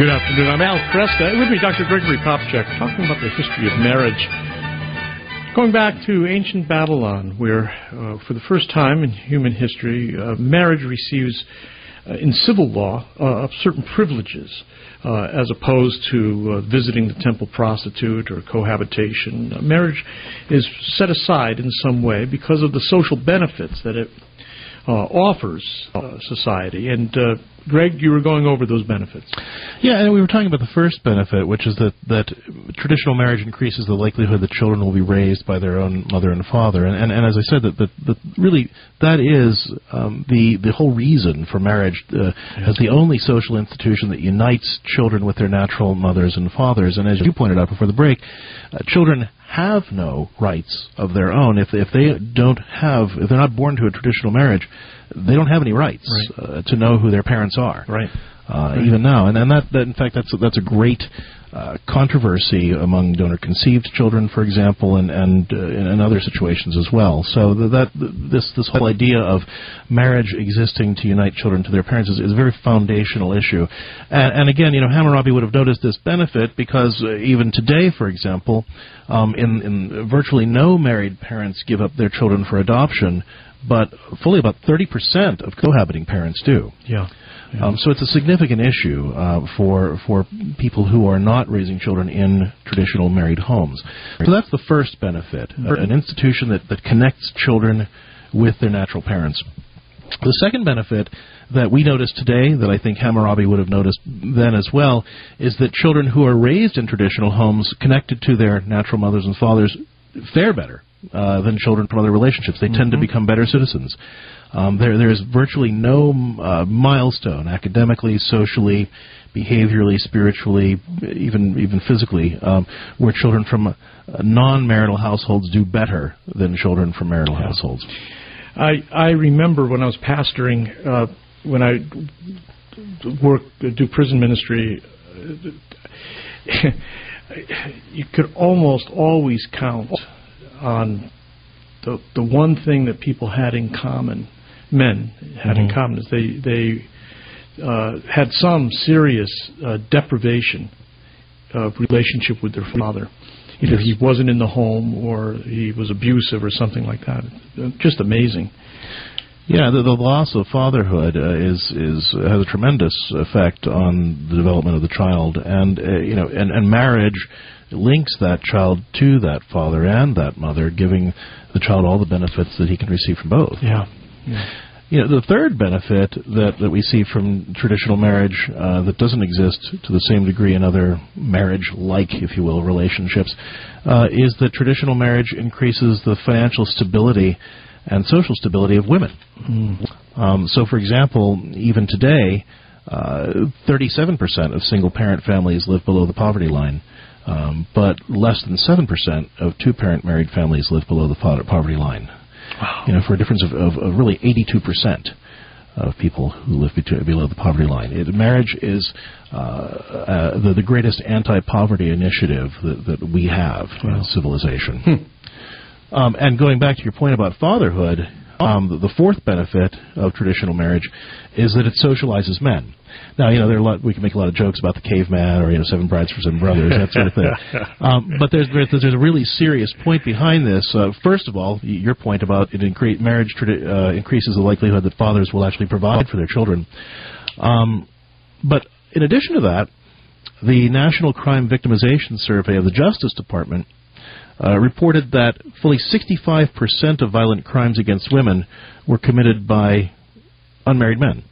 Good afternoon. I'm Al Kresta. With me, Dr. Gregory Popcak, talking about the history of marriage. Going back to ancient Babylon, where for the first time in human history, marriage receives, in civil law, certain privileges, as opposed to visiting the temple prostitute or cohabitation. Marriage is set aside in some way because of the social benefits that it offers society. And Greg, you were going over those benefits. Yeah, and we were talking about the first benefit, which is that traditional marriage increases the likelihood that children will be raised by their own mother and father. And as I said, that really that is the whole reason for marriage as the only social institution that unites children with their natural mothers and fathers. And as you pointed out before the break, children have no rights of their own. If they're not born to a traditional marriage, they don't have any rights to know who their parents are. Right. Even now, and that in fact that's a great controversy among donor-conceived children, for example, and in other situations as well. So this whole idea of marriage existing to unite children to their parents is a very foundational issue. And again, Hammurabi would have noticed this benefit because even today, for example, in virtually no married parents give up their children for adoption, but fully about 30% of cohabiting parents do. Yeah. So it's a significant issue for people who are not raising children in traditional married homes. So that's the first benefit, an institution that connects children with their natural parents. The second benefit that we notice today, that I think Hammurabi would have noticed then as well, is that children who are raised in traditional homes connected to their natural mothers and fathers fare better than children from other relationships. They tend to become better citizens. There is virtually no milestone, academically, socially, behaviorally, spiritually, even physically, where children from non-marital households do better than children from marital households. I remember when I was pastoring, when I do prison ministry, you could almost always count on the one thing that people had in common, men had in common, is they had some serious deprivation of relationship with their father. Either he wasn't in the home or he was abusive or something like that. Just amazing. Yeah, the loss of fatherhood has a tremendous effect on the development of the child, and marriage links that child to that father and that mother, giving the child all the benefits that he can receive from both. Yeah. The third benefit that we see from traditional marriage that doesn't exist to the same degree in other marriage-like, if you will, relationships, is that traditional marriage increases the financial stability and social stability of women. So, for example, even today, 37% of single-parent families live below the poverty line, but less than 7% of two-parent married families live below the poverty line. Wow. For a difference of really 82% of people who live below the poverty line. Marriage is the greatest anti-poverty initiative that we have in civilization. And going back to your point about fatherhood, the fourth benefit of traditional marriage is that it socializes men. Now, we can make a lot of jokes about the caveman or 7 brides for 7 brothers, that sort of thing. But there's a really serious point behind this. First of all, your point about marriage increases the likelihood that fathers will actually provide for their children. But in addition to that, the National Crime Victimization Survey of the Justice Department reported that fully 65% of violent crimes against women were committed by unmarried men.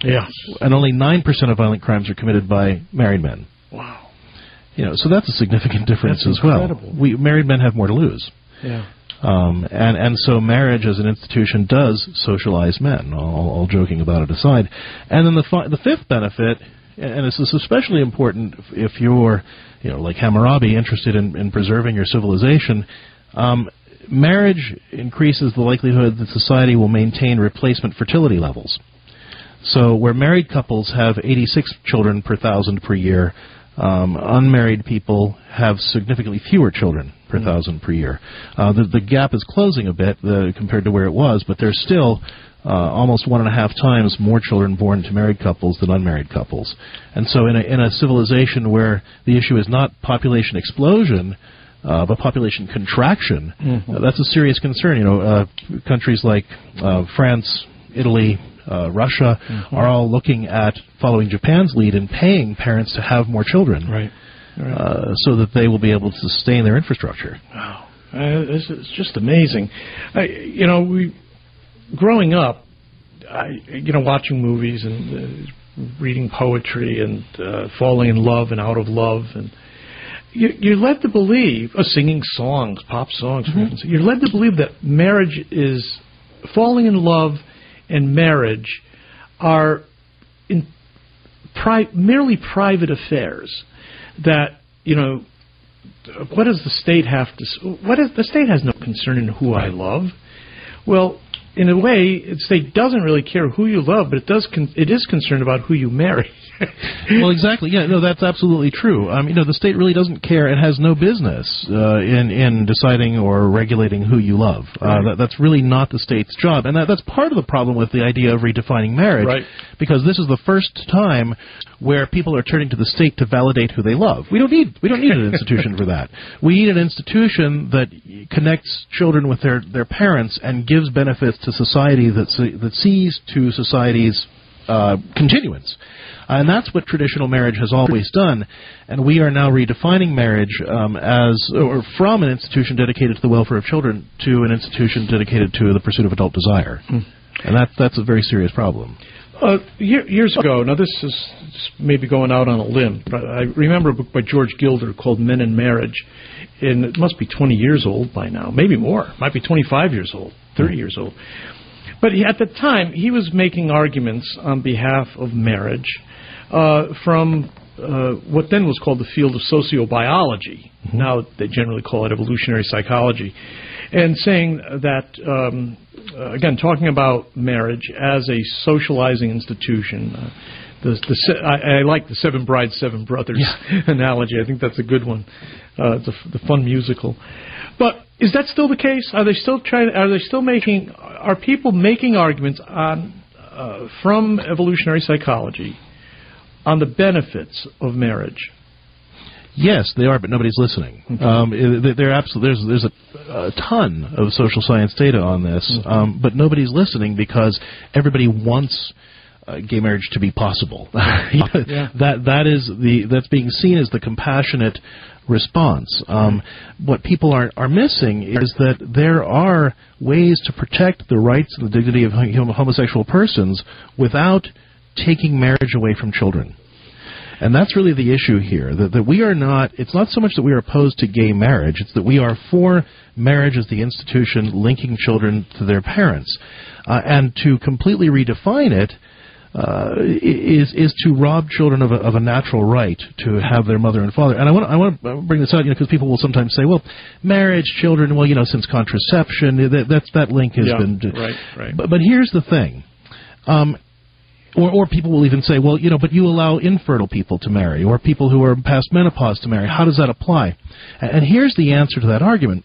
Yeah. And only 9% of violent crimes are committed by married men. Wow. So that's a significant difference as well. Married men have more to lose. Yeah. And so marriage as an institution does socialize men, all joking about it aside. And then the fifth benefit, and this is especially important if you're, like Hammurabi, interested in preserving your civilization, marriage increases the likelihood that society will maintain replacement fertility levels. So where married couples have 86 children per 1,000 per year, unmarried people have significantly fewer children per 1,000 per year. The gap is closing a bit compared to where it was, but there's still almost 1.5 times more children born to married couples than unmarried couples. And so in a civilization where the issue is not population explosion, but population contraction, that's a serious concern. Countries like France, Italy, Russia are all looking at following Japan's lead and paying parents to have more children, right. So that they will be able to sustain their infrastructure. Wow, it's just amazing. Growing up, watching movies and reading poetry and falling in love and out of love, and you're led to believe, singing songs, pop songs, for instance, you're led to believe that marriage is falling in love and marriage are merely private affairs. That what does the state have to? The state has no concern in who I love. Well, in a way, the state doesn't really care who you love, but it is concerned about who you marry. Well, exactly. Yeah, no, that's absolutely true. The state really doesn't care and has no business in deciding or regulating who you love. Right. That's really not the state's job, and that's part of the problem with the idea of redefining marriage. Right. Because this is the first time where people are turning to the state to validate who they love. We don't need an institution for that. We need an institution that connects children with their parents and gives benefits to society that sees to society's continuance. And that's what traditional marriage has always done. And we are now redefining marriage from an institution dedicated to the welfare of children to an institution dedicated to the pursuit of adult desire. And that's a very serious problem. Years ago, now this is maybe going out on a limb, but I remember a book by George Gilder called Men and Marriage, and it must be 20 years old by now, maybe more, might be 25 years old, 30 years old. But at the time, he was making arguments on behalf of marriage from what then was called the field of sociobiology. Now they generally call it evolutionary psychology. And saying that, again, talking about marriage as a socializing institution. I like the Seven Brides, Seven Brothers analogy. I think that's a good one. It's the fun musical. But is that still the case? Are people making arguments on from evolutionary psychology on the benefits of marriage? Yes, they are, but nobody's listening. There's a ton of social science data on this, but nobody's listening because everybody wants gay marriage to be possible. That's being seen as the compassionate response. What people are missing is that there are ways to protect the rights and the dignity of homosexual persons without taking marriage away from children. And that's really the issue here, that we are not, it's not so much that we are opposed to gay marriage, it's that we are for marriage as the institution linking children to their parents. And to completely redefine it is to rob children of a natural right to have their mother and father. And I want to bring this out, because people will sometimes say, well, marriage, children, well, since contraception, that link has been... Right. But here's the thing. Or people will even say, well, but you allow infertile people to marry, or people who are past menopause to marry. How does that apply? And here's the answer to that argument.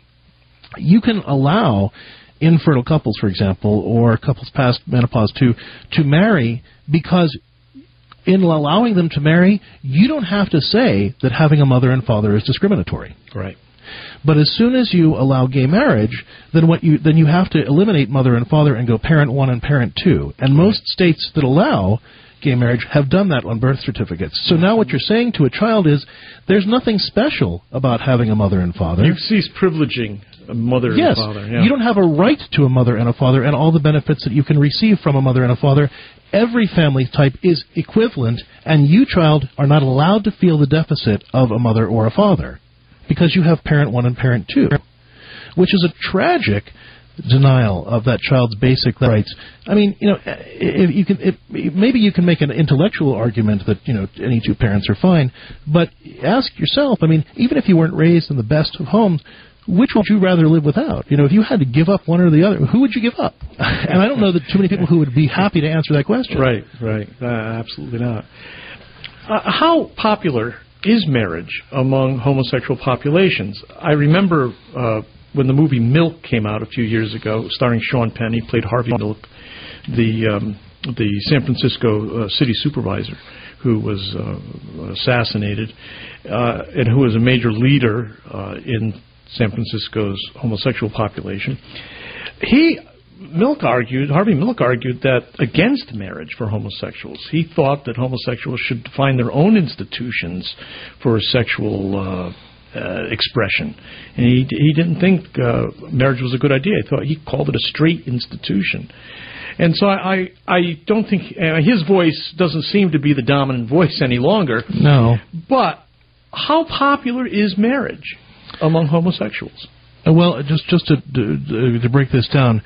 You can allow infertile couples, for example, or couples past menopause to marry, because in allowing them to marry, you don't have to say that having a mother and father is discriminatory. Right. But as soon as you allow gay marriage, then you have to eliminate mother and father and go parent one and parent two. And most states that allow gay marriage have done that on birth certificates. So now what you're saying to a child is there's nothing special about having a mother and father. You've ceased privileging a mother and father. Yes, you don't have a right to a mother and a father and all the benefits that you can receive from a mother and a father. Every family type is equivalent, and you, child, are not allowed to feel the deficit of a mother or a father, because you have parent one and parent two, which is a tragic denial of that child's basic rights. I mean, maybe you can make an intellectual argument that, any two parents are fine, but ask yourself, even if you weren't raised in the best of homes, which would you rather live without? If you had to give up one or the other, who would you give up? And I don't know that too many people who would be happy to answer that question. Right. Absolutely not. How popular is marriage among homosexual populations? I remember when the movie Milk came out a few years ago, starring Sean Penn. He played Harvey Milk. the San Francisco city supervisor who was assassinated and who was a major leader in San Francisco's homosexual population. Harvey Milk argued that against marriage for homosexuals. He thought that homosexuals should find their own institutions for sexual expression, and he didn't think marriage was a good idea. He called it a straight institution. And so I don't think his voice doesn't seem to be the dominant voice any longer. No. But how popular is marriage among homosexuals? Well, just to break this down,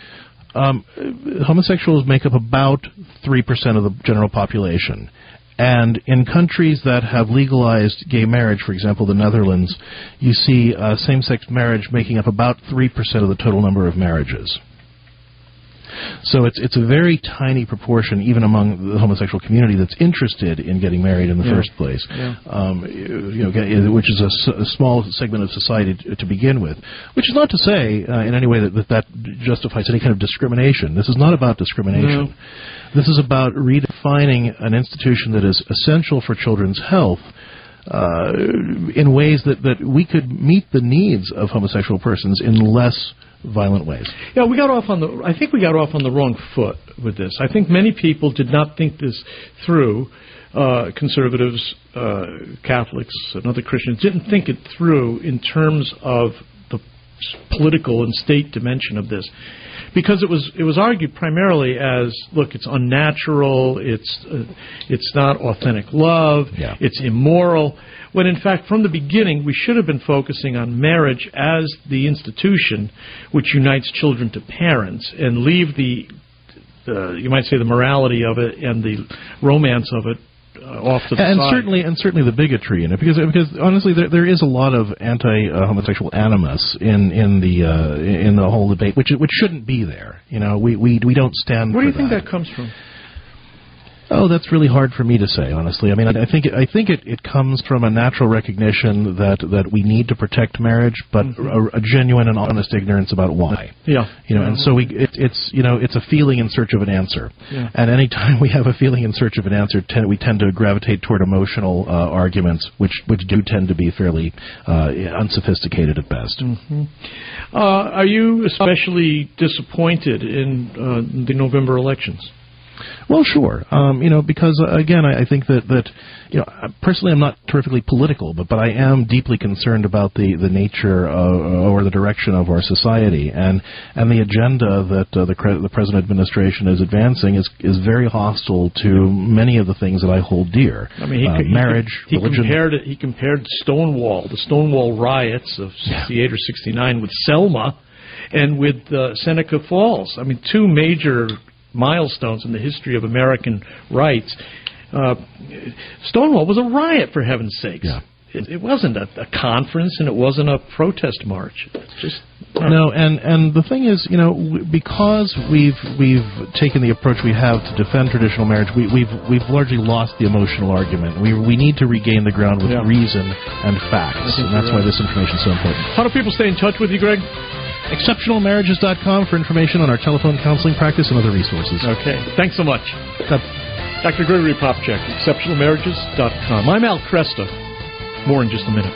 homosexuals make up about 3% of the general population. And in countries that have legalized gay marriage, for example, the Netherlands, you see same-sex marriage making up about 3% of the total number of marriages. So it's a very tiny proportion, even among the homosexual community, that's interested in getting married in the first place. Yeah. Which is a small segment of society to begin with. Which is not to say in any way that justifies any kind of discrimination. This is not about discrimination. No. This is about redefining an institution that is essential for children's health in ways that we could meet the needs of homosexual persons in less violent ways. Yeah, I think we got off on the wrong foot with this. I think many people did not think this through. Conservatives, Catholics, and other Christians didn't think it through in terms of the political and state dimension of this, because it was argued primarily as, look, it's unnatural, it's not authentic love, it's immoral. When in fact, from the beginning, we should have been focusing on marriage as the institution which unites children to parents, and leave the you might say the morality of it and the romance of it off to the side. And certainly the bigotry in it, because honestly there is a lot of anti-homosexual animus in the whole debate, which shouldn't be there. We don't stand for that. Where do you think that comes from? Oh, that's really hard for me to say, honestly. I mean, I think it comes from a natural recognition that we need to protect marriage, but a genuine and honest ignorance about why. Yeah. And so it's a feeling in search of an answer. Yeah. And any time we have a feeling in search of an answer, we tend to gravitate toward emotional arguments, which do tend to be fairly unsophisticated at best. Are you especially disappointed in the November elections? Well, sure. Because again, I think that personally, I'm not terrifically political, but I am deeply concerned about the nature or the direction of our society, and the agenda that the present administration is advancing is very hostile to many of the things that I hold dear. I mean, marriage, religion. He compared the Stonewall riots of '68 or '69 with Selma, and with Seneca Falls. I mean, two major milestones in the history of American rights. Stonewall was a riot, for heaven's sakes. Yeah. It wasn't a conference, and it wasn't a protest march. No, and the thing is, because we've taken the approach we have to defend traditional marriage, we've largely lost the emotional argument. We need to regain the ground with reason and facts, and that's why this information is so important. How do people stay in touch with you, Greg? ExceptionalMarriages.com for information on our telephone counseling practice and other resources. Okay. Thanks so much. Dr. Gregory Popcak, ExceptionalMarriages.com. I'm Al Kresta. More in just a minute.